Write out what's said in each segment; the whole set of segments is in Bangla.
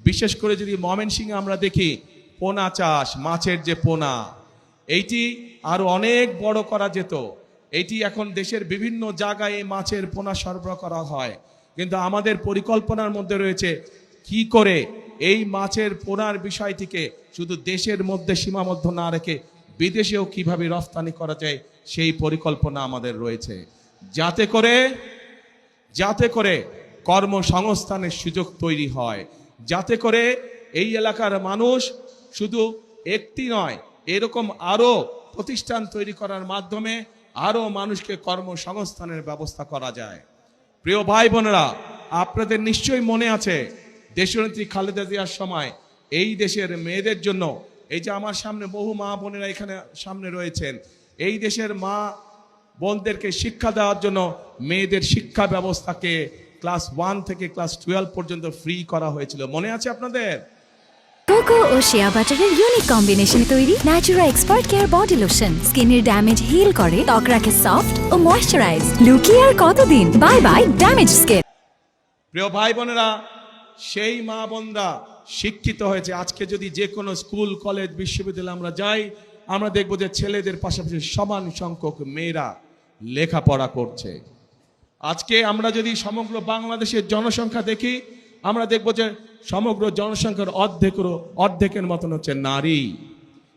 বিশেষ করে যদি ময়মনসিংহে আমরা দেখি পোনা চাষ, মাছের যে পোনা, এইটি আরো অনেক বড় করা যেত। এইটি এখন দেশের বিভিন্ন জায়গায় এই মাছের পোনা সরবরাহ করা হয়, কিন্তু আমাদের পরিকল্পনার মধ্যে রয়েছে কি করে এই মাছের পোনার বিষয়টিকে শুধু দেশের মধ্যে সীমাবদ্ধ না রেখে বিদেশেও কিভাবে রফতানি করা যায়, সেই পরিকল্পনা আমাদের রয়েছে, যাতে করে কর্মসংস্থানের সুযোগ তৈরি হয়, যাতে করে এই এলাকার মানুষ শুধু একটি নয়, এরকম আরো প্রতিষ্ঠান তৈরি করার মাধ্যমে আরো মানুষকে কর্মসংস্থানের ব্যবস্থা করা যায়। প্রিয় ভাই বোনেরা, আপনাদের নিশ্চয়ই মনে আছে দেশনেত্রী খালেদা জিয়ার সময় এই দেশের মেয়েদের জন্য, এই যে আমার সামনে বহু মা বোনেরা এখানে সামনে রয়েছেন, এই দেশের মা বোনদেরকে শিক্ষা দেওয়ার জন্য মেয়েদের শিক্ষা ব্যবস্থাকে ক্লাস 1 থেকে ক্লাস 12 পর্যন্ত ফ্রি করা হয়েছিল। মনে আছে আপনাদের? কোকো ও শিয়া বাটারের ইউনিক কম্বিনেশনে তৈরি Natura expert care body lotion স্কিনের ড্যামেজ হিল করে, ত্বক রাখে সফট ও ময়শ্চারাইজ। লুকিয়ে আর কতদিন, বাই বাই ড্যামেজ স্কিন। প্রিয় ভাই বোনেরা, সেই মা বোনরা শিক্ষিত হয়েছে। আজকে যদি যে কোনো স্কুল, কলেজ, বিশ্ববিদ্যালয়ে আমরা যাই, আমরা দেখব যে ছেলেদের পাশাপাশি সমান সংখ্যক মেয়েরা লেখাপড়া করছে। আজকে আমরা যদি সমগ্র বাংলাদেশের জনসংখ্যা দেখি, আমরা দেখব যে সমগ্র জনসংখ্যার অর্ধেকের মতন হচ্ছে নারী।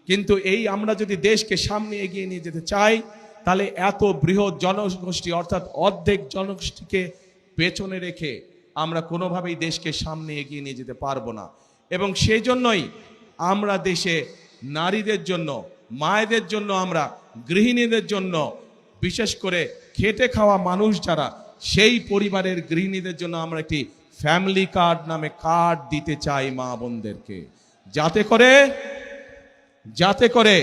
কিন্তু এই আমরা যদি দেশকে সামনে এগিয়ে নিয়ে যেতে চাই, তাহলে এত বৃহৎ জনগোষ্ঠী অর্থাৎ অর্ধেক জনগোষ্ঠীকে পেছনে রেখে আমরা কোনোভাবেই দেশকে সামনে এগিয়ে নিয়ে যেতে পারবো না। এবং সেই জন্যই আমরা দেশে নারীদের জন্য, মায়েদের জন্য, আমরা গৃহিণীদের জন্য, বিশেষ করে খেটে খাওয়া মানুষ যারা, সেই পরিবারের গৃহিণীদের জন্য আমরা একটি ফ্যামিলি কার্ড নামে কার্ড দিতে চাই মা বোনদেরকে, যাতে করে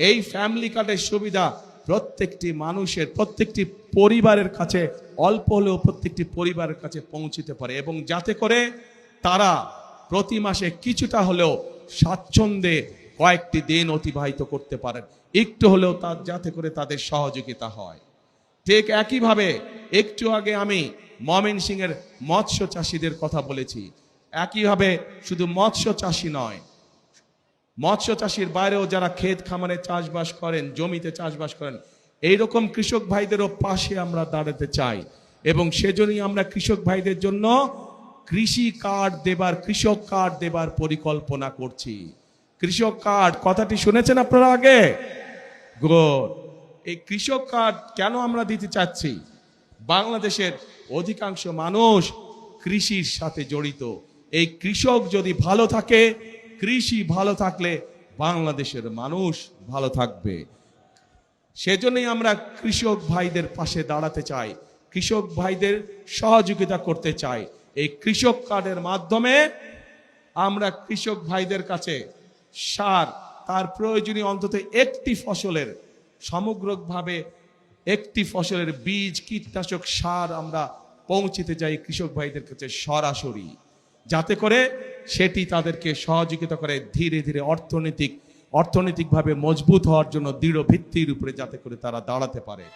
এই ফ্যামিলি কার্ডের সুবিধা প্রত্যেকটি মানুষের, প্রত্যেকটি পরিবারের কাছে, অল্প হলেও প্রত্যেকটি পরিবারের কাছে পৌঁছতে পারে, এবং যাতে করে তারা প্রতি মাসে কিছুটা হলেও স্বাচ্ছন্দ্যে কয়েকটি দিন অতিবাহিত করতে পারেন, একটু হলেও যাতে করে তাদের সহযোগিতা হয়। ঠিক একইভাবে একটু আগে আমি ময়মনসিংহের মৎস্য চাষীদের কথা বলেছি। একইভাবে শুধু মৎস্য চাষী নয়, মৎস্য চাষীর বাইরেও যারা ক্ষেত খামারে চাষবাস করেন, জমিতে চাষবাস করেন, এইরকম কৃষক ভাইদেরও পাশে আমরা দাঁড়াতে চাই। এবং সেজন্যই আমরা কৃষক ভাইদের জন্য কৃষক কার্ড দেবার পরিকল্পনা করছি। কৃষক কার্ড কথাটি শুনেছেন আপনারা আগে? গুড। এই কৃষক কার্ড কেন আমরা দিতে চাচ্ছি? বাংলাদেশের অধিকাংশ মানুষ কৃষির সাথে জড়িত। এই কৃষক যদি ভালো থাকে, কৃষি ভালো থাকলে বাংলাদেশের মানুষ ভালো থাকবে। সেজন্যই আমরা কৃষক ভাইদের পাশে দাঁড়াতে চাই, কৃষক ভাইদের সহযোগিতা করতে চাই। এই কৃষক কার্ডের মাধ্যমে আমরা কৃষক ভাইদের কাছে সার, তার প্রয়োজনীয় অন্তত একটি ফসলের, সমগ্রভাবে একটি ফসলের বীজ, কীটনাশক, সার আমরা পৌঁছতে যাই কৃষক ভাইদের কাছে সরাসরি, যাতে করে সেটি তাদেরকে সহযোগিতা করে ধীরে ধীরে অর্থনৈতিকভাবে মজবুত হওয়ার জন্য দৃঢ় ভিত্তির উপরে যাতে করে তারা দাঁড়াতে পারে।